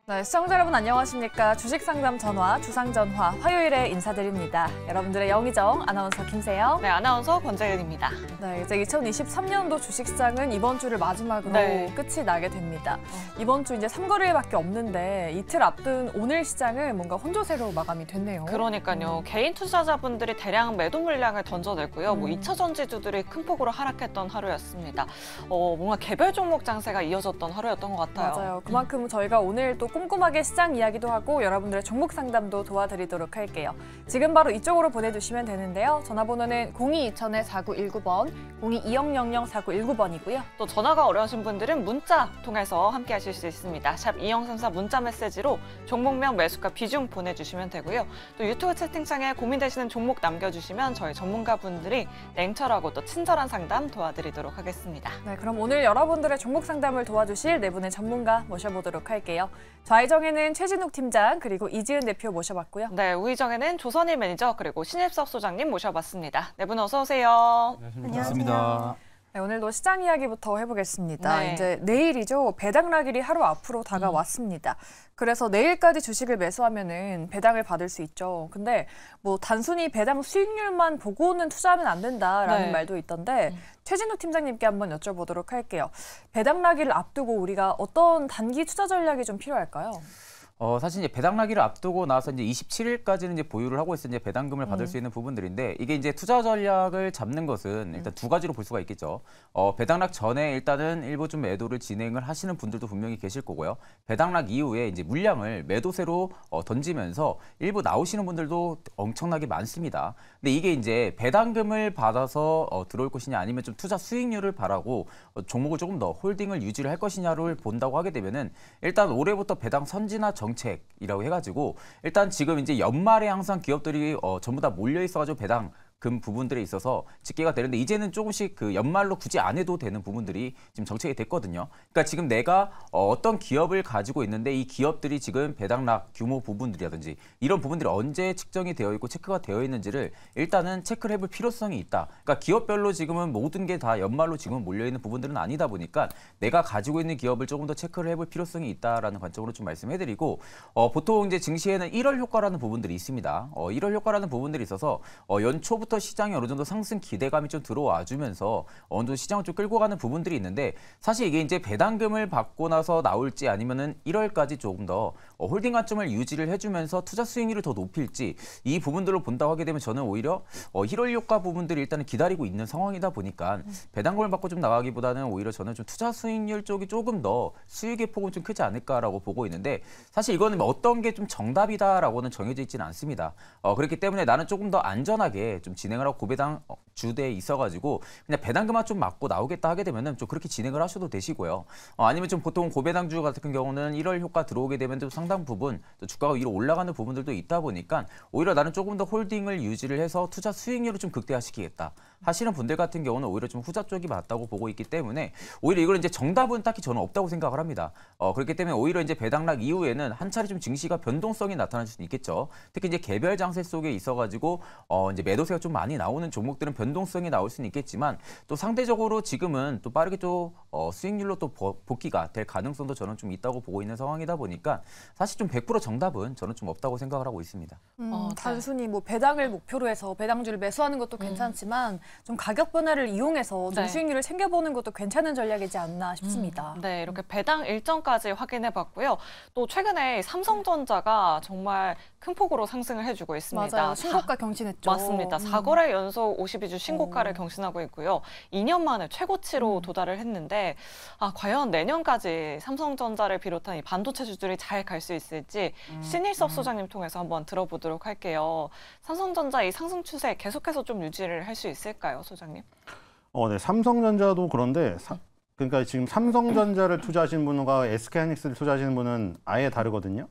네, 시청자 여러분 안녕하십니까. 주식상담 전화, 주상전화 화요일에 인사드립니다. 여러분들의 영의정 아나운서 김세영. 네, 아나운서 권재은입니다. 네, 이제 2023년도 주식시장은 이번 주를 마지막으로 끝이 나게 됩니다. 이번 주 이제 3거래일밖에 없는데 이틀 앞둔 오늘 시장은 뭔가 혼조세로 마감이 됐네요. 그러니까요. 개인 투자자분들이 대량 매도 물량을 던져냈고요. 2차 전지주들이 큰 폭으로 하락했던 하루였습니다. 뭔가 개별 종목 장세가 이어졌던 하루였던 것 같아요. 맞아요. 그만큼 저희가 오늘 또 꼼꼼하게 시장 이야기도 하고 여러분들의 종목 상담도 도와드리도록 할게요. 지금 바로 이쪽으로 보내주시면 되는데요. 전화번호는 02-2000-4919번, 02-2000-4919번이고요. 또 전화가 어려우신 분들은 문자 통해서 함께 하실 수 있습니다. 샵 2034 문자 메시지로 종목명, 매수가, 비중 보내주시면 되고요. 또 유튜브 채팅창에 고민되시는 종목 남겨주시면 저희 전문가분들이 냉철하고 또 친절한 상담 도와드리도록 하겠습니다. 네, 그럼 오늘 여러분들의 종목 상담을 도와주실 네 분의 전문가 모셔보도록 할게요. 좌의정에는 최진욱 팀장 그리고 이지은 대표 모셔봤고요. 네, 우의정에는 조선일 매니저 그리고 신일섭 소장님 모셔봤습니다. 네 분 어서 오세요. 안녕하세요. 네, 오늘도 시장 이야기부터 해보겠습니다. 네. 이제 내일이죠. 배당락일이 하루 앞으로 다가왔습니다. 그래서 내일까지 주식을 매수하면은 배당을 받을 수 있죠. 근데 뭐 단순히 배당 수익률만 보고는 투자하면 안 된다라는 말도 있던데 최진우 팀장님께 한번 여쭤보도록 할게요. 배당락일을 앞두고 우리가 어떤 단기 투자 전략이 좀 필요할까요? 사실 이제 배당락일을 앞두고 나서 이제 27일까지는 이제 보유를 하고 있어 이제 배당금을 받을 수 있는 부분들인데 이게 이제 투자 전략을 잡는 것은 일단 두 가지로 볼 수가 있겠죠. 배당락 전에 일단은 일부 좀 매도를 진행을 하시는 분들도 분명히 계실 거고요. 배당락 이후에 이제 물량을 매도세로 던지면서 일부 나오시는 분들도 엄청나게 많습니다. 근데 이게 이제 배당금을 받아서 들어올 것이냐 아니면 좀 투자 수익률을 바라고 종목을 조금 더 홀딩을 유지를 할 것이냐를 본다고 하게 되면은 일단 올해부터 배당 선진화 정책이라고 해가지고 일단 지금 이제 연말에 항상 기업들이 전부 다 몰려 있어가지고 배당 금 부분들에 있어서 집계가 되는데 이제는 조금씩 그 연말로 굳이 안 해도 되는 부분들이 지금 정책이 됐거든요. 그러니까 지금 내가 어떤 기업을 가지고 있는데 이 기업들이 지금 배당락 규모 부분들이라든지 이런 부분들이 언제 측정이 되어 있고 체크가 되어 있는지를 일단은 체크를 해볼 필요성이 있다. 그러니까 기업별로 지금은 모든 게 다 연말로 지금 몰려 있는 부분들은 아니다 보니까 내가 가지고 있는 기업을 조금 더 체크를 해볼 필요성이 있다라는 관점으로 좀 말씀해드리고 보통 이제 증시에는 1월 효과라는 부분들이 있습니다. 1월 효과라는 부분들이 있어서 연초부터 시장이 어느 정도 상승 기대감이 좀 들어와 주면서 어느 정도 시장을 좀 끌고 가는 부분들이 있는데 사실 이게 이제 배당금을 받고 나서 나올지 아니면은 1월까지 조금 더 홀딩 관점을 유지를 해주면서 투자 수익률을 더 높일지 이 부분들로 본다고 하게 되면 저는 오히려 1월 효과 부분들이 일단은 기다리고 있는 상황이다 보니까 배당금을 받고 좀 나가기보다는 오히려 저는 좀 투자 수익률 쪽이 조금 더 수익의 폭은 좀 크지 않을까라고 보고 있는데 사실 이거는 어떤 게 좀 정답이다라고는 정해져 있지는 않습니다. 그렇기 때문에 나는 조금 더 안전하게 좀 진행을 하고 고배당 주대에 있어가지고 그냥 배당금만 좀 맞고 나오겠다 하게 되면은 좀 그렇게 진행을 하셔도 되시고요. 아니면 좀 보통 고배당주 같은 경우는 1월 효과 들어오게 되면 또 상당 부분 또 주가가 위로 올라가는 부분들도 있다 보니까 오히려 나는 조금 더 홀딩을 유지를 해서 투자 수익률을 좀 극대화시키겠다 하시는 분들 같은 경우는 오히려 좀 후자 쪽이 맞다고 보고 있기 때문에 오히려 이걸 이제 정답은 딱히 저는 없다고 생각을 합니다. 그렇기 때문에 오히려 이제 배당락 이후에는 한 차례 좀 증시가 변동성이 나타날 수는 있겠죠. 특히 이제 개별 장세 속에 있어가지고 이제 매도세가 좀 많이 나오는 종목들은 변동성이 나올 수는 있겠지만 또 상대적으로 지금은 또 빠르게 또 수익률로 또 복귀가 될 가능성도 저는 좀 있다고 보고 있는 상황이다 보니까 사실 좀 100% 정답은 저는 좀 없다고 생각을 하고 있습니다. 단순히 뭐 배당을 목표로 해서 배당주를 매수하는 것도 괜찮지만 좀 가격 변화를 이용해서 좀 수익률을 챙겨보는 것도 괜찮은 전략이지 않나 싶습니다. 네, 이렇게 배당 일정까지 확인해봤고요. 또 최근에 삼성전자가 정말 큰 폭으로 상승을 해주고 있습니다. 맞아요. 신고가 경신했죠. 맞습니다. 4거래 연속 52주 신고가를 경신하고 있고요. 2년 만에 최고치로 도달을 했는데 과연 내년까지 삼성전자를 비롯한 이 반도체주들이 잘 갈 수 있을지 신일섭 소장님 통해서 한번 들어보도록 할게요. 삼성전자 이 상승 추세 계속해서 좀 유지를 할 수 있을까요, 소장님? 네, 삼성전자도 그런데 그러니까 지금 삼성전자를 투자하시는 분과 SK하이닉스를 투자하시는 분은 아예 다르거든요.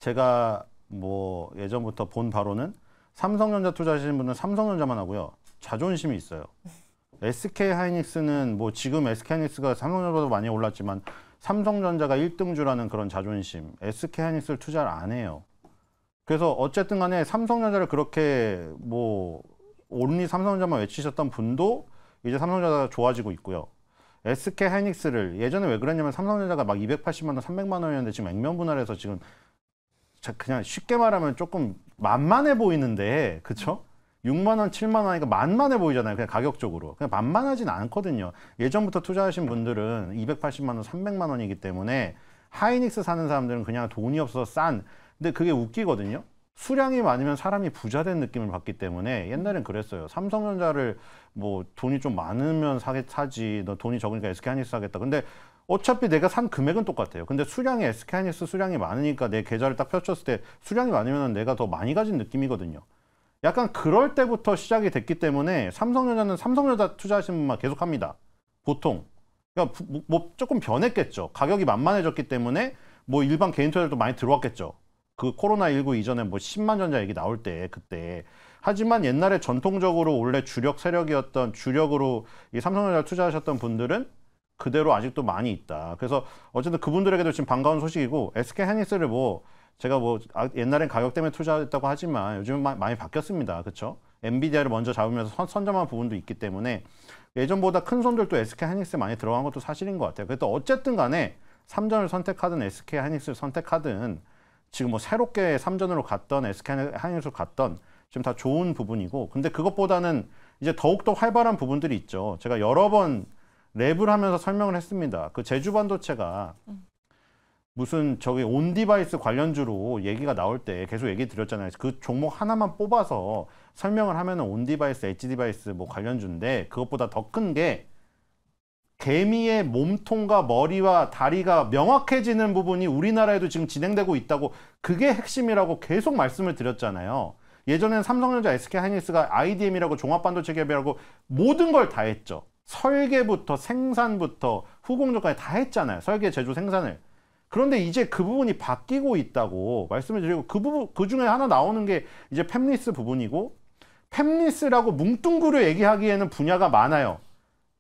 제가 뭐 예전부터 본 바로는 삼성전자 투자하시는 분은 삼성전자만 하고요. 자존심이 있어요. SK하이닉스는 뭐 지금 SK하이닉스가 삼성전자보다 많이 올랐지만 삼성전자가 1등주라는 그런 자존심. SK하이닉스를 투자를 안 해요. 그래서 어쨌든 간에 삼성전자를 그렇게 뭐 온리 삼성전자만 외치셨던 분도 이제 삼성전자가 좋아지고 있고요. SK 하이닉스를 예전에 왜 그랬냐면 삼성전자가 막 280만 원, 300만 원이었는데 지금 액면 분할해서 지금 그냥 쉽게 말하면 조금 만만해 보이는데 그쵸? 6만 원, 7만 원이니까 만만해 보이잖아요. 그냥 가격적으로. 그냥 만만하진 않거든요. 예전부터 투자하신 분들은 280만 원, 300만 원이기 때문에 하이닉스 사는 사람들은 그냥 돈이 없어서 싼. 근데 그게 웃기거든요. 수량이 많으면 사람이 부자 된 느낌을 받기 때문에 옛날엔 그랬어요. 삼성전자를 뭐 돈이 좀 많으면 사지. 너 돈이 적으니까 SK하이닉스 사겠다. 근데 어차피 내가 산 금액은 똑같아요. 근데 수량이 SK하이닉스 수량이 많으니까 내 계좌를 딱 펼쳤을 때 수량이 많으면 내가 더 많이 가진 느낌이거든요. 약간 그럴 때부터 시작이 됐기 때문에 삼성전자는 삼성전자 투자하시는 분만 계속 합니다. 보통. 그러니까 뭐 조금 변했겠죠. 가격이 만만해졌기 때문에 뭐 일반 개인 투자들도 많이 들어왔겠죠. 그 코로나19 이전에 뭐 10만 전자 얘기 나올 때 그때. 하지만 옛날에 전통적으로 원래 주력 세력이었던 주력으로 이 삼성전자 투자하셨던 분들은 그대로 아직도 많이 있다. 그래서 어쨌든 그분들에게도 지금 반가운 소식이고 SK하이닉스를 뭐 제가 뭐 옛날엔 가격 때문에 투자했다고 하지만 요즘은 많이 바뀌었습니다. 그렇죠? 엔비디아를 먼저 잡으면서 선점한 부분도 있기 때문에 예전보다 큰 손들도 SK하이닉스에 많이 들어간 것도 사실인 것 같아요. 그래서 어쨌든 간에 삼전을 선택하든 SK하이닉스를 선택하든 지금 뭐 새롭게 삼전으로 갔던 SK하이닉스로 갔던 지금 다 좋은 부분이고 근데 그것보다는 이제 더욱더 활발한 부분들이 있죠. 제가 여러 번 랩을 하면서 설명을 했습니다. 그 제주 반도체가 무슨 저기 온 디바이스 관련주로 얘기가 나올 때 계속 얘기 드렸잖아요. 그 종목 하나만 뽑아서 설명을 하면은 온 디바이스, 엣지 디바이스 뭐 관련주인데 그것보다 더 큰 게 개미의 몸통과 머리와 다리가 명확해지는 부분이 우리나라에도 지금 진행되고 있다고 그게 핵심이라고 계속 말씀을 드렸잖아요. 예전엔 삼성전자, SK하이닉스가 IDM이라고 종합반도체 기업이라고 모든 걸 다 했죠. 설계부터 생산부터 후공정까지 다 했잖아요. 설계, 제조, 생산을. 그런데 이제 그 부분이 바뀌고 있다고 말씀을 드리고 그 중에 하나 나오는 게 이제 팹리스 부분이고 팹리스라고 뭉뚱그려 얘기하기에는 분야가 많아요.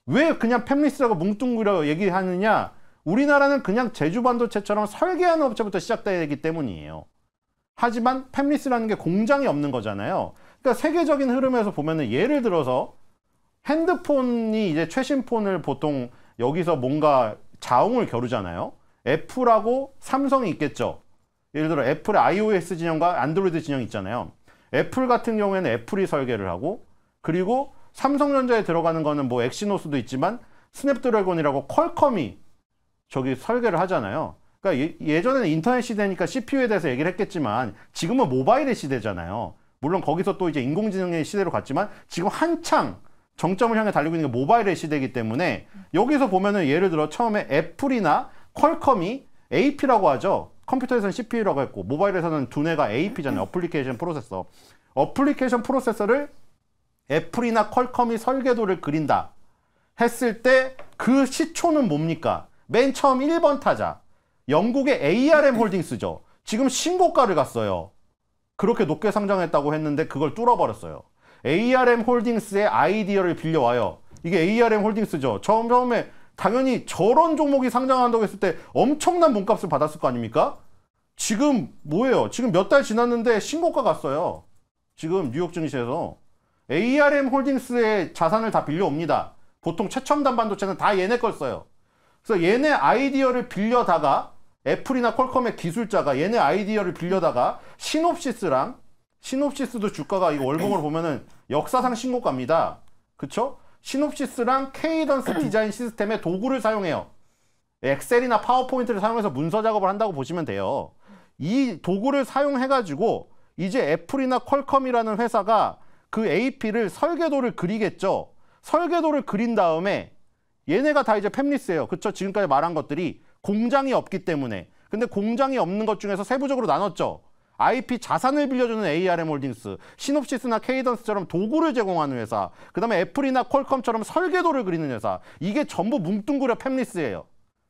왜 그냥 팹리스라고 뭉뚱그려 얘기하느냐? 우리나라는 그냥 제주 반도체처럼 설계하는 업체부터 시작되기 때문이에요. 하지만 팹리스라는 게 공장이 없는 거잖아요. 그러니까 세계적인 흐름에서 보면은 예를 들어서 핸드폰이 이제 최신 폰을 보통 여기서 뭔가 자웅을 겨루잖아요. 애플하고 삼성이 있겠죠. 예를 들어 애플의 iOS 진영과 안드로이드 진영이 있잖아요. 애플 같은 경우에는 애플이 설계를 하고 그리고 삼성전자에 들어가는 거는 뭐 엑시노스도 있지만 스냅드래곤이라고 퀄컴이 저기 설계를 하잖아요. 그러니까 예전에는 인터넷 시대니까 CPU에 대해서 얘기를 했겠지만 지금은 모바일의 시대잖아요. 물론 거기서 또 이제 인공지능의 시대로 갔지만 지금 한창 정점을 향해 달리고 있는 게 모바일의 시대이기 때문에 여기서 보면은 예를 들어 처음에 애플이나 퀄컴이 AP라고 하죠. 컴퓨터에서는 CPU라고 했고 모바일에서는 두뇌가 AP잖아요. 어플리케이션 프로세서. 어플리케이션 프로세서를 애플이나 퀄컴이 설계도를 그린다 했을 때 그 시초는 뭡니까? 맨 처음 1번 타자. 영국의 ARM 홀딩스죠. 지금 신고가를 갔어요. 그렇게 높게 상장했다고 했는데 그걸 뚫어버렸어요. ARM 홀딩스의 아이디어를 빌려와요. 이게 ARM 홀딩스죠. 처음에 당연히 저런 종목이 상장한다고 했을 때 엄청난 몸값을 받았을 거 아닙니까? 지금 뭐예요? 지금 몇 달 지났는데 신고가 갔어요. 지금 뉴욕 증시에서. ARM 홀딩스의 자산을 다 빌려옵니다. 보통 최첨단 반도체는 다 얘네 걸 써요. 그래서 얘네 아이디어를 빌려다가 애플이나 퀄컴의 기술자가 얘네 아이디어를 빌려다가 시놉시스도 주가가 이거 월봉으로 보면은 역사상 신고가입니다. 그쵸? 시놉시스랑 케이던스 디자인 시스템의 도구를 사용해요. 엑셀이나 파워포인트를 사용해서 문서 작업을 한다고 보시면 돼요. 이 도구를 사용해가지고 이제 애플이나 퀄컴이라는 회사가 그 AP를 설계도를 그리겠죠. 설계도를 그린 다음에 얘네가 다 이제 팹리스예요. 그쵸? 지금까지 말한 것들이 공장이 없기 때문에. 근데 공장이 없는 것 중에서 세부적으로 나눴죠. IP 자산을 빌려주는 ARM 홀딩스, 시놉시스나 케이던스처럼 도구를 제공하는 회사, 그 다음에 애플이나 퀄컴처럼 설계도를 그리는 회사. 이게 전부 뭉뚱그려 팹리스예요.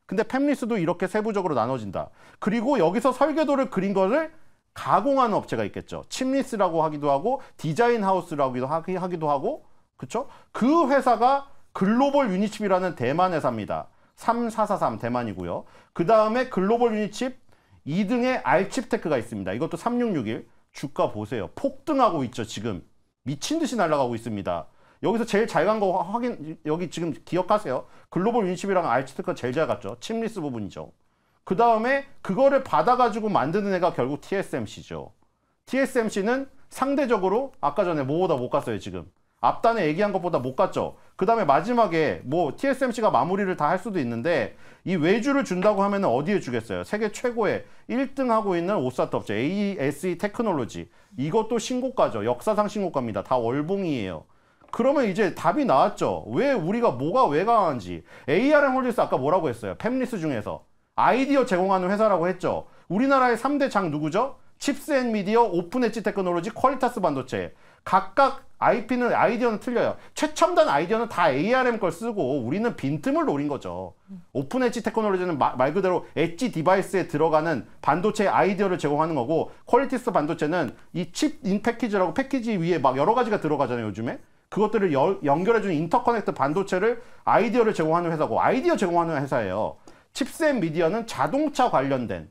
근데 팹리스도 이렇게 세부적으로 나눠진다. 그리고 여기서 설계도를 그린 것을 가공하는 업체가 있겠죠. 칩리스라고 하기도 하고 디자인 하우스라고 하기도 하고 그쵸? 그 회사가 글로벌 유니칩이라는 대만 회사입니다. 3443 대만이고요. 그 다음에 글로벌 유니칩 2등에 알칩테크가 있습니다. 이것도 3661. 주가 보세요. 폭등하고 있죠. 지금 미친 듯이 날아가고 있습니다. 여기서 제일 잘 간 거 확인, 여기 지금 기억하세요. 글로벌 유니칩이랑 알츠테크가 제일 잘 갔죠. 칩리스 부분이죠. 그 다음에 그거를 받아가지고 만드는 애가 결국 TSMC죠. TSMC는 상대적으로 아까 전에 뭐보다 못 갔어요, 지금. 앞단에 얘기한 것보다 못 갔죠. 그 다음에 마지막에 뭐 TSMC가 마무리를 다 할 수도 있는데 이 외주를 준다고 하면 어디에 주겠어요? 세계 최고의 1등 하고 있는 오사트 업체 ASE 테크놀로지. 이것도 신고가죠. 역사상 신고가입니다. 다 월봉이에요. 그러면 이제 답이 나왔죠. 왜 우리가 뭐가 왜 강한지. ARM 홀딩스 아까 뭐라고 했어요? 팹리스 중에서 아이디어 제공하는 회사라고 했죠. 우리나라의 3대 장 누구죠? 칩스앤미디어, 오픈엣지 테크놀로지, 퀄리타스 반도체. 각각 IP는 아이디어는 틀려요. 최첨단 아이디어는 다 ARM 걸 쓰고 우리는 빈틈을 노린 거죠. 오픈엣지 테크놀로지는 말 그대로 엣지 디바이스에 들어가는 반도체 아이디어를 제공하는 거고, 퀄리티스 반도체는 이 칩 인 패키지라고 패키지 위에 막 여러 가지가 들어가잖아요, 요즘에. 그것들을 연결해주는 인터커넥트 반도체를 아이디어를 제공하는 회사고, 아이디어 제공하는 회사예요. 칩스앤미디어는 자동차 관련된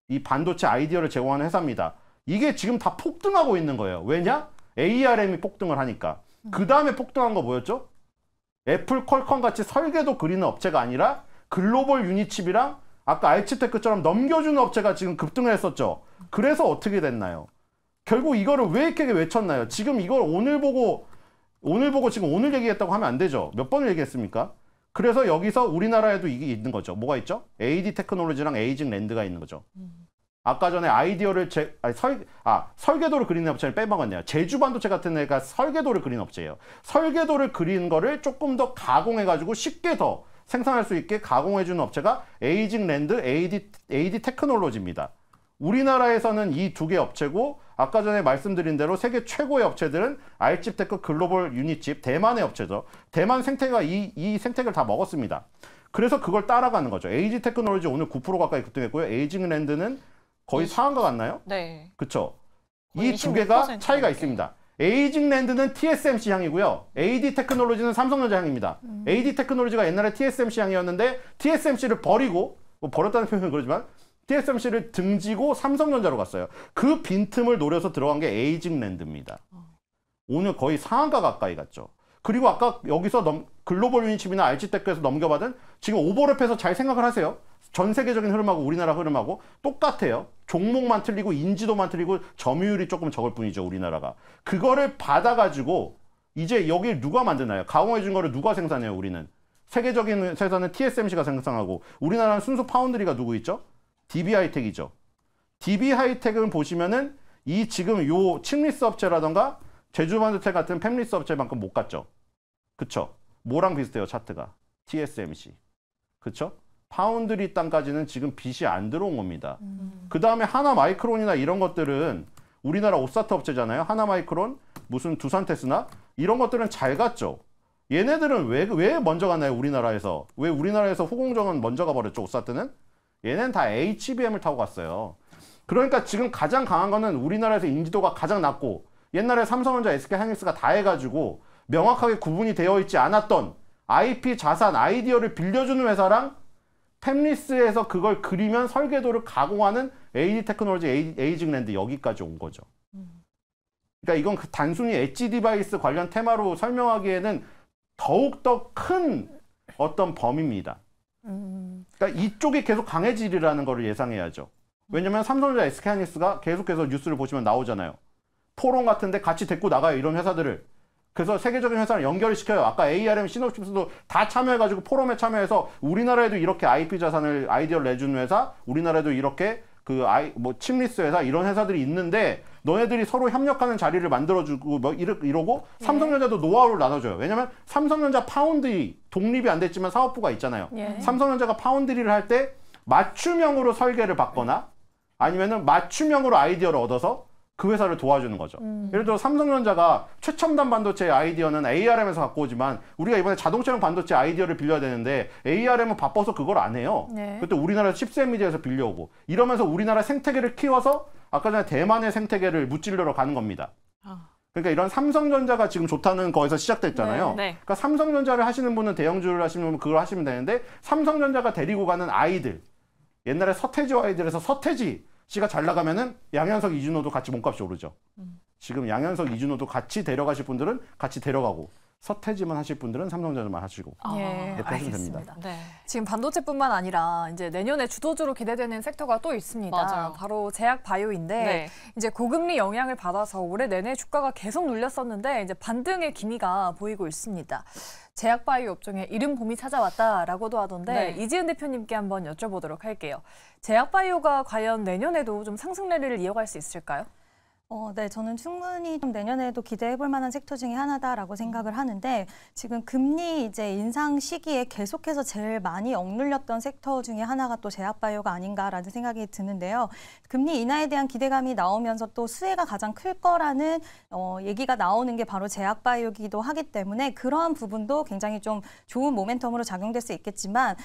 이 반도체 아이디어를 제공하는 회사입니다. 이게 지금 다 폭등하고 있는 거예요. 왜냐? ARM이 폭등을 하니까. 그 다음에 폭등한 거 뭐였죠? 애플, 퀄컴 같이 설계도 그리는 업체가 아니라 글로벌 유니칩이랑 아까 알츠테크처럼 넘겨주는 업체가 지금 급등을 했었죠. 그래서 어떻게 됐나요? 결국 이거를 왜 이렇게 외쳤나요? 지금 이걸 오늘 보고 지금 오늘 얘기했다고 하면 안 되죠. 몇 번을 얘기했습니까? 그래서 여기서 우리나라에도 이게 있는 거죠. 뭐가 있죠? AD 테크놀로지랑 에이징 랜드가 있는 거죠. 아까 전에 아이디어를 설계도를 그리는 업체를 빼먹었네요. 제주 반도체 같은 애가 설계도를 그리는 업체예요. 설계도를 그리는 거를 조금 더 가공해가지고 쉽게 더 생산할 수 있게 가공해주는 업체가 에이징 랜드, AD 테크놀로지입니다. 우리나라에서는 이 두 개 업체고, 아까 전에 말씀드린 대로 세계 최고의 업체들은 알칩테크, 글로벌 유니칩, 대만의 업체죠. 대만 생태가 이 생태계를 다 먹었습니다. 그래서 그걸 따라가는 거죠. AG 테크놀로지 오늘 9% 가까이 급등했고요. 에이징 랜드는 거의 상한가 같나요? 네. 그쵸. 이 두 개가 차이가 있습니다. 에이징 랜드는 TSMC 향이고요. AD 테크놀로지는 삼성전자 향입니다. AD 테크놀로지가 옛날에 TSMC 향이었는데 TSMC를 버리고, 뭐 버렸다는 표현은 그러지만 TSMC를 등지고 삼성전자로 갔어요. 그 빈틈을 노려서 들어간 게 에이징 랜드입니다. 오늘 거의 상한가 가까이 갔죠. 그리고 아까 여기서 글로벌 유니칩이나 알츠테크에서 넘겨받은, 지금 오버랩해서 잘 생각을 하세요. 전 세계적인 흐름하고 우리나라 흐름하고 똑같아요. 종목만 틀리고 인지도만 틀리고 점유율이 조금 적을 뿐이죠, 우리나라가. 그거를 받아가지고 이제 여기 누가 만드나요? 가공해준 거를 누가 생산해요, 우리는? 세계적인 회사는 TSMC가 생산하고, 우리나라는 순수 파운드리가 누구 있죠? DB하이텍이죠. DB하이텍을 보시면은 이 지금 요 칩리스 업체라던가 제주반도체 같은 팹리스 업체만큼 못 갔죠. 그쵸? 뭐랑 비슷해요, 차트가? TSMC. 그쵸? 파운드리 땅까지는 지금 빚이 안 들어온 겁니다. 그 다음에 하나마이크론이나 이런 것들은 우리나라 오사트 업체잖아요. 하나마이크론, 무슨 두산테스나 이런 것들은 잘 갔죠. 얘네들은 왜 먼저 갔나요, 우리나라에서? 왜 우리나라에서 후공정은 먼저 가버렸죠, 오사트는? 얘네는 다 HBM을 타고 갔어요. 그러니까 지금 가장 강한 거는 우리나라에서 인지도가 가장 낮고, 옛날에 삼성전자, SK하이닉스가 다 해가지고 명확하게 구분이 되어 있지 않았던 IP 자산, 아이디어를 빌려주는 회사랑 팹리스에서 그걸 그리면 설계도를 가공하는 AD 테크놀로지, 에이징 랜드, 여기까지 온 거죠. 그러니까 이건 단순히 엣지 디바이스 관련 테마로 설명하기에는 더욱더 큰 어떤 범위입니다. 그러니까 이쪽이 계속 강해지리라는 거를 예상해야죠. 왜냐면 삼성전자, SK하이닉스가 계속해서 뉴스를 보시면 나오잖아요. 포럼 같은데 같이 데리고 나가요, 이런 회사들을. 그래서 세계적인 회사를 연결을 시켜요. 아까 ARM, 시놉시스도 다 참여해가지고 포럼에 참여해서 우리나라에도 이렇게 IP 자산을 아이디어를 내주는 회사, 우리나라에도 이렇게 칩리스 회사, 이런 회사들이 있는데 너네들이 서로 협력하는 자리를 만들어주고 뭐 이러고 삼성전자도 노하우를 나눠줘요. 왜냐면 삼성전자 파운드리 독립이 안 됐지만 사업부가 있잖아요. 삼성전자가 파운드리를 할 때 맞춤형으로 설계를 받거나 아니면은 맞춤형으로 아이디어를 얻어서 그 회사를 도와주는 거죠. 예를 들어 삼성전자가 최첨단 반도체 아이디어는 ARM에서 갖고 오지만 우리가 이번에 자동차용 반도체 아이디어를 빌려야 되는데 ARM은 바빠서 그걸 안 해요. 그때 우리나라 칩스앤미디어에서 빌려오고 이러면서 우리나라 생태계를 키워서 아까 전에 대만의 생태계를 무찔러러 가는 겁니다. 그러니까 이런 삼성전자가 지금 좋다는 거에서 시작됐잖아요. 그러니까 삼성전자를 하시는 분은 대형주를 하시는 분은 그걸 하시면 되는데 삼성전자가 데리고 가는 아이들, 옛날에 서태지와 아이들에서 서태지 씨가 잘 나가면은 양현석, 이준호도 같이 몸값이 오르죠. 지금 양현석, 이준호도 같이 데려가실 분들은 같이 데려가고 서태지만 하실 분들은 삼성전자만 하시고 예, 이렇게 하시면 됩니다. 알겠습니다. 네. 지금 반도체뿐만 아니라 이제 내년에 주도주로 기대되는 섹터가 또 있습니다. 맞아요. 바로 제약 바이오인데 네. 이제 고금리 영향을 받아서 올해 내내 주가가 계속 눌렸었는데 이제 반등의 기미가 보이고 있습니다. 제약 바이오 업종에 이른 봄이 찾아왔다라고도 하던데 네. 이지은 대표님께 한번 여쭤보도록 할게요. 제약 바이오가 과연 내년에도 좀 상승 랠리를 이어갈 수 있을까요? 네, 저는 충분히 좀 내년에도 기대해볼 만한 섹터 중에 하나다라고 생각을 하는데 지금 금리 이제 인상 시기에 계속해서 제일 많이 억눌렸던 섹터 중에 하나가 또 제약바이오가 아닌가라는 생각이 드는데요. 금리 인하에 대한 기대감이 나오면서 또 수혜가 가장 클 거라는 얘기가 나오는 게 바로 제약바이오이기도 하기 때문에 그러한 부분도 굉장히 좀 좋은 모멘텀으로 작용될 수 있겠지만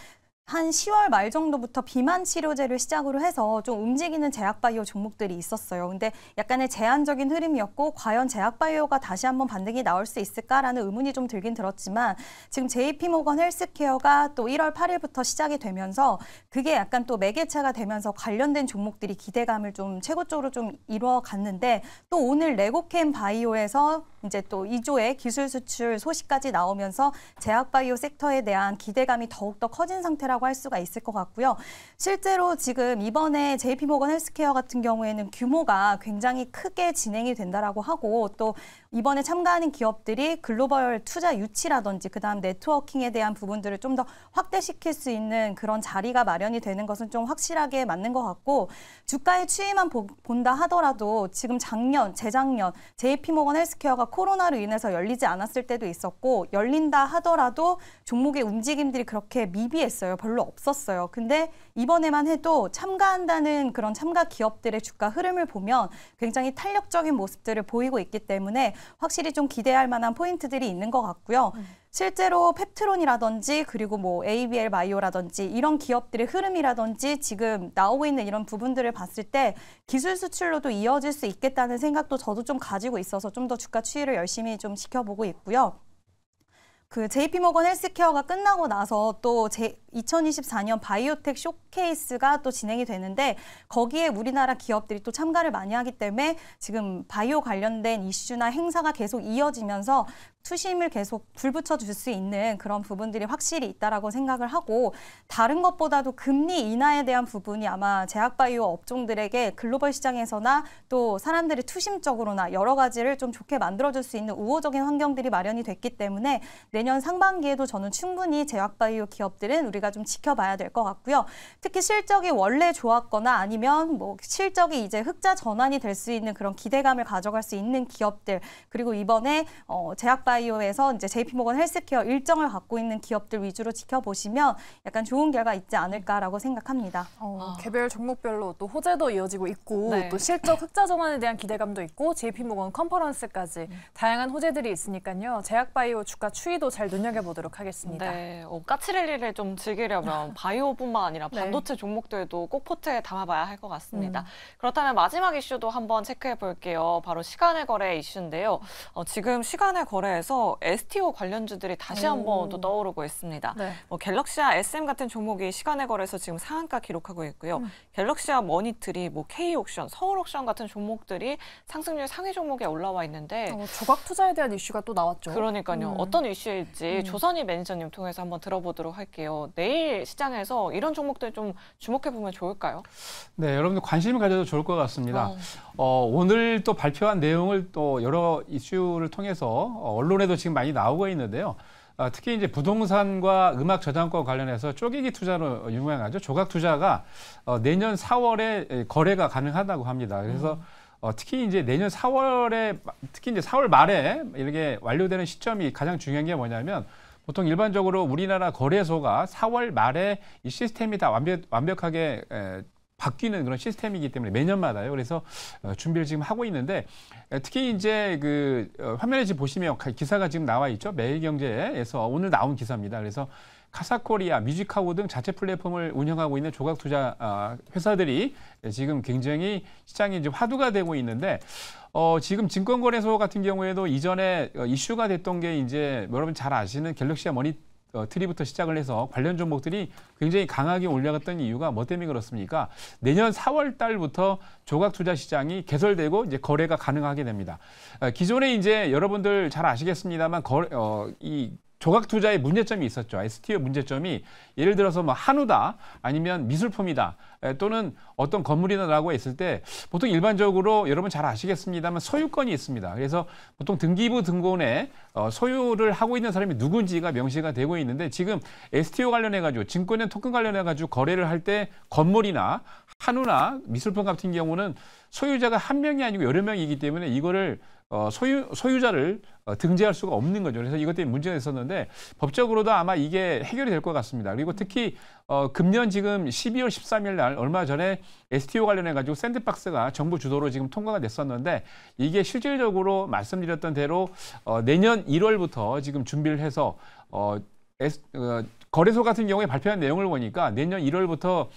한 10월 말 정도부터 비만 치료제를 시작으로 해서 좀 움직이는 제약바이오 종목들이 있었어요. 근데 약간의 제한적인 흐름이었고 과연 제약바이오가 다시 한번 반등이 나올 수 있을까라는 의문이 좀 들긴 들었지만 지금 JP모건 헬스케어가 또 1월 8일부터 시작이 되면서 그게 약간 또 매개체가 되면서 관련된 종목들이 기대감을 좀 최고적으로 좀 이루어갔는데 또 오늘 레고캠 바이오에서 이제 또 2조의 기술 수출 소식까지 나오면서 제약바이오 섹터에 대한 기대감이 더욱더 커진 상태라고 할 수가 있을 것 같고요. 실제로 지금 이번에 JP모건 헬스케어 같은 경우에는 규모가 굉장히 크게 진행이 된다라고 하고 또 이번에 참가하는 기업들이 글로벌 투자 유치라든지 그다음 네트워킹에 대한 부분들을 좀 더 확대시킬 수 있는 그런 자리가 마련이 되는 것은 좀 확실하게 맞는 것 같고 주가의 추이만 본다 하더라도 지금 재작년 JP모건 헬스케어가 코로나로 인해서 열리지 않았을 때도 있었고 열린다 하더라도 종목의 움직임들이 그렇게 미비했어요. 별로 없었어요. 근데 이번에만 해도 참가한다는 그런 참가 기업들의 주가 흐름을 보면 굉장히 탄력적인 모습들을 보이고 있기 때문에 확실히 좀 기대할 만한 포인트들이 있는 것 같고요. 실제로 펩트론이라든지 그리고 뭐 ABL 바이오라든지 이런 기업들의 흐름이라든지 지금 나오고 있는 이런 부분들을 봤을 때 기술 수출로도 이어질 수 있겠다는 생각도 저도 좀 가지고 있어서 좀 더 주가 추이를 열심히 좀 지켜보고 있고요. 그 JP모건 헬스케어가 끝나고 나서 또 2024년 바이오텍 쇼케이스가 또 진행이 되는데 거기에 우리나라 기업들이 또 참가를 많이 하기 때문에 지금 바이오 관련된 이슈나 행사가 계속 이어지면서 투심을 계속 불붙여 줄 수 있는 그런 부분들이 확실히 있다라고 생각을 하고 다른 것보다도 금리 인하에 대한 부분이 아마 제약바이오 업종들에게 글로벌 시장에서나 또 사람들이 투심적으로나 여러 가지를 좀 좋게 만들어줄 수 있는 우호적인 환경들이 마련이 됐기 때문에 내년 상반기에도 저는 충분히 제약바이오 기업들은 우리가 좀 지켜봐야 될 것 같고요. 특히 실적이 원래 좋았거나 아니면 뭐 실적이 이제 흑자 전환이 될 수 있는 그런 기대감을 가져갈 수 있는 기업들 그리고 이번에 제약바이오에서 이제 JP모건 헬스케어 일정을 갖고 있는 기업들 위주로 지켜보시면 약간 좋은 결과 있지 않을까라고 생각합니다. 개별 종목별로 또 호재도 이어지고 있고 네. 또 실적 흑자 전환에 대한 기대감도 있고 JP모건 컨퍼런스까지 다양한 호재들이 있으니까요. 제약바이오 주가 추이도 잘 눈여겨보도록 하겠습니다. 네, 까치랠리를 좀 즐기려면 바이오뿐만 아니라 반도체 종목들도 꼭 포트에 담아봐야 할 것 같습니다. 그렇다면 마지막 이슈도 한번 체크해 볼게요. 바로 시간의 거래 이슈인데요. 지금 시간의 거래에서 STO 관련주들이 다시 한번 또 떠오르고 있습니다. 네. 갤럭시아 SM 같은 종목이 시간의 거래에서 지금 상한가 기록하고 있고요. 갤럭시아 머니트리, K옥션, 서울옥션 같은 종목들이 상승률 상위 종목에 올라와 있는데 조각 투자에 대한 이슈가 또 나왔죠. 그러니까요. 어떤 이슈일지 조선희 매니저님 통해서 한번 들어보도록 할게요. 내일 시장에서 이런 종목들 좀 주목해보면 좋을까요? 네, 여러분들 관심을 가져도 좋을 것 같습니다. 오늘 또 발표한 내용을 또 여러 이슈를 통해서 언론에도 지금 많이 나오고 있는데요. 특히 이제 부동산과 음악 저작권 관련해서 쪼개기 투자로 유명하죠. 조각 투자가 내년 4월에 거래가 가능하다고 합니다. 그래서 특히 이제 내년 4월에 특히 이제 4월 말에 이렇게 완료되는 시점이 가장 중요한 게 뭐냐면 보통 일반적으로 우리나라 거래소가 4월 말에 이 시스템이 다 완벽하게 바뀌는 그런 시스템이기 때문에 매년마다요. 그래서 준비를 지금 하고 있는데 특히 이제 그 화면에 지금 보시면 기사가 지금 나와 있죠. 매일경제에서 오늘 나온 기사입니다. 그래서 카사코리아, 뮤직하우 등 자체 플랫폼을 운영하고 있는 조각 투자 회사들이 지금 굉장히 시장이 이제 화두가 되고 있는데 지금 증권거래소 같은 경우에도 이전에 이슈가 됐던 게 이제 여러분 잘 아시는 갤럭시아 트리부터 시작을 해서 관련 종목들이 굉장히 강하게 올라갔던 이유가 뭐 때문에 그렇습니까? 내년 4월 달부터 조각 투자 시장이 개설되고 이제 거래가 가능하게 됩니다. 기존에 이제 여러분들 잘 아시겠습니다만 이 조각 투자의 문제점이 있었죠. STO 문제점이 예를 들어서 뭐 한우다 아니면 미술품이다 또는 어떤 건물이다라고 했을 때 보통 일반적으로 여러분 잘 아시겠습니다만 소유권이 있습니다. 그래서 보통 등기부 등본에 소유를 하고 있는 사람이 누군지가 명시가 되고 있는데 지금 STO 관련해 가지고 증권의 토큰 관련해 가지고 거래를 할 때 건물이나 한우나 미술품 같은 경우는 소유자가 한 명이 아니고 여러 명이기 때문에 이거를 소유자를 등재할 수가 없는 거죠. 그래서 이것 때문에 문제가 있었는데 법적으로도 아마 이게 해결이 될 것 같습니다. 그리고 특히 금년 지금 12월 13일 날 얼마 전에 STO 관련해 가지고 샌드박스가 정부 주도로 지금 통과가 됐었는데 이게 실질적으로 말씀드렸던 대로 내년 1월부터 지금 준비를 해서 거래소 같은 경우에 발표한 내용을 보니까 내년 1월부터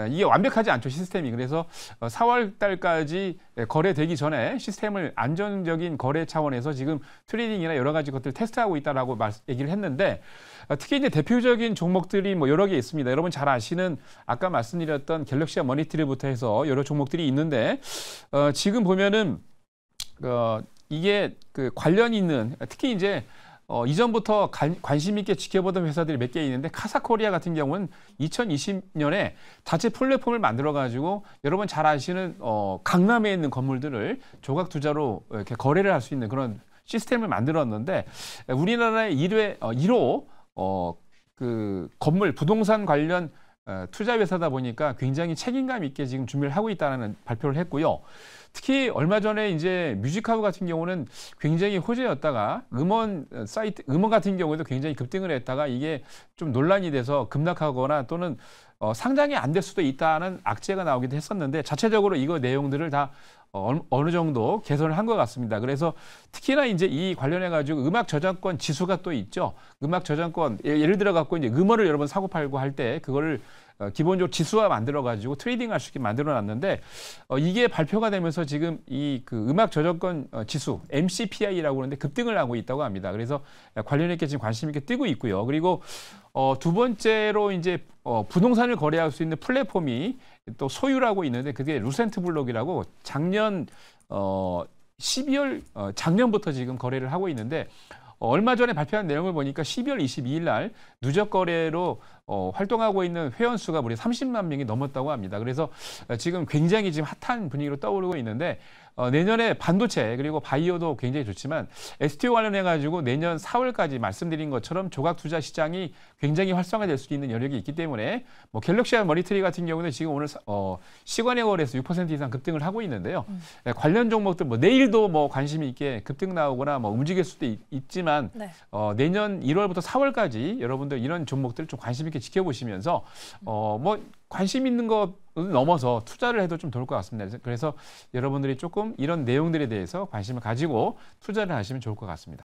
이게 완벽하지 않죠, 시스템이. 그래서 4월 달까지 거래되기 전에 시스템을 안정적인 거래 차원에서 지금 트레이딩이나 여러 가지 것들을 테스트하고 있다라고 얘기를 했는데 특히 이제 대표적인 종목들이 뭐 여러 개 있습니다. 여러분 잘 아시는 아까 말씀드렸던 갤럭시와 머니트리부터 해서 여러 종목들이 있는데 지금 보면은 이게 그 관련 있는 특히 이제 이전부터 관심 있게 지켜보던 회사들이 몇 개 있는데 카사코리아 같은 경우는 2020년에 자체 플랫폼을 만들어가지고 여러분 잘 아시는 강남에 있는 건물들을 조각 투자로 이렇게 거래를 할 수 있는 그런 시스템을 만들었는데 우리나라의 1호 그 건물 부동산 관련 투자 회사다 보니까 굉장히 책임감 있게 지금 준비를 하고 있다는 발표를 했고요. 특히 얼마 전에 이제 뮤직하우 같은 경우는 굉장히 호재였다가 음원 같은 경우에도 굉장히 급등을 했다가 이게 좀 논란이 돼서 급락하거나 또는 상장이 안 될 수도 있다는 악재가 나오기도 했었는데 자체적으로 이거 내용들을 다 어느 정도 개선을 한 것 같습니다. 그래서 특히나 이제 이 관련해 가지고 음악 저작권 지수가 또 있죠. 음악 저작권 예를 들어 갖고 이제 음원을 여러분 사고 팔고 할 때 그거를 기본적으로 지수화 만들어 가지고 트레이딩 할 수 있게 만들어 놨는데 이게 발표가 되면서 지금 이 그 음악 저작권 지수 MCPI라고 하는데 급등을 하고 있다고 합니다. 그래서 관련 있게 지금 관심 있게 뜨고 있고요. 그리고 두 번째로 이제 부동산을 거래할 수 있는 플랫폼이 또 소유라고 있는데 그게 루센트 블록이라고 작년 12월 작년부터 지금 거래를 하고 있는데 얼마 전에 발표한 내용을 보니까 12월 22일 날 누적 거래로 활동하고 있는 회원 수가 무려 30만 명이 넘었다고 합니다. 그래서 지금 굉장히 지금 핫한 분위기로 떠오르고 있는데 내년에 반도체 그리고 바이오도 굉장히 좋지만 STO 관련해 가지고 내년 4월까지 말씀드린 것처럼 조각 투자 시장이 굉장히 활성화될 수 있는 여력이 있기 때문에 뭐 갤럭시와 머니트리 같은 경우는 지금 오늘 시간의 거래에서 6% 이상 급등을 하고 있는데요. 관련 종목들 뭐 내일도 뭐 관심 있게 급등 나오거나 뭐 움직일 수도 있지만 네. 내년 1월부터 4월까지 여러분들 이런 종목들 좀 관심 있게 지켜보시면서 뭐 관심 있는 것 넘어서 투자를 해도 좀 좋을 것 같습니다. 그래서 여러분들이 조금 이런 내용들에 대해서 관심을 가지고 투자를 하시면 좋을 것 같습니다.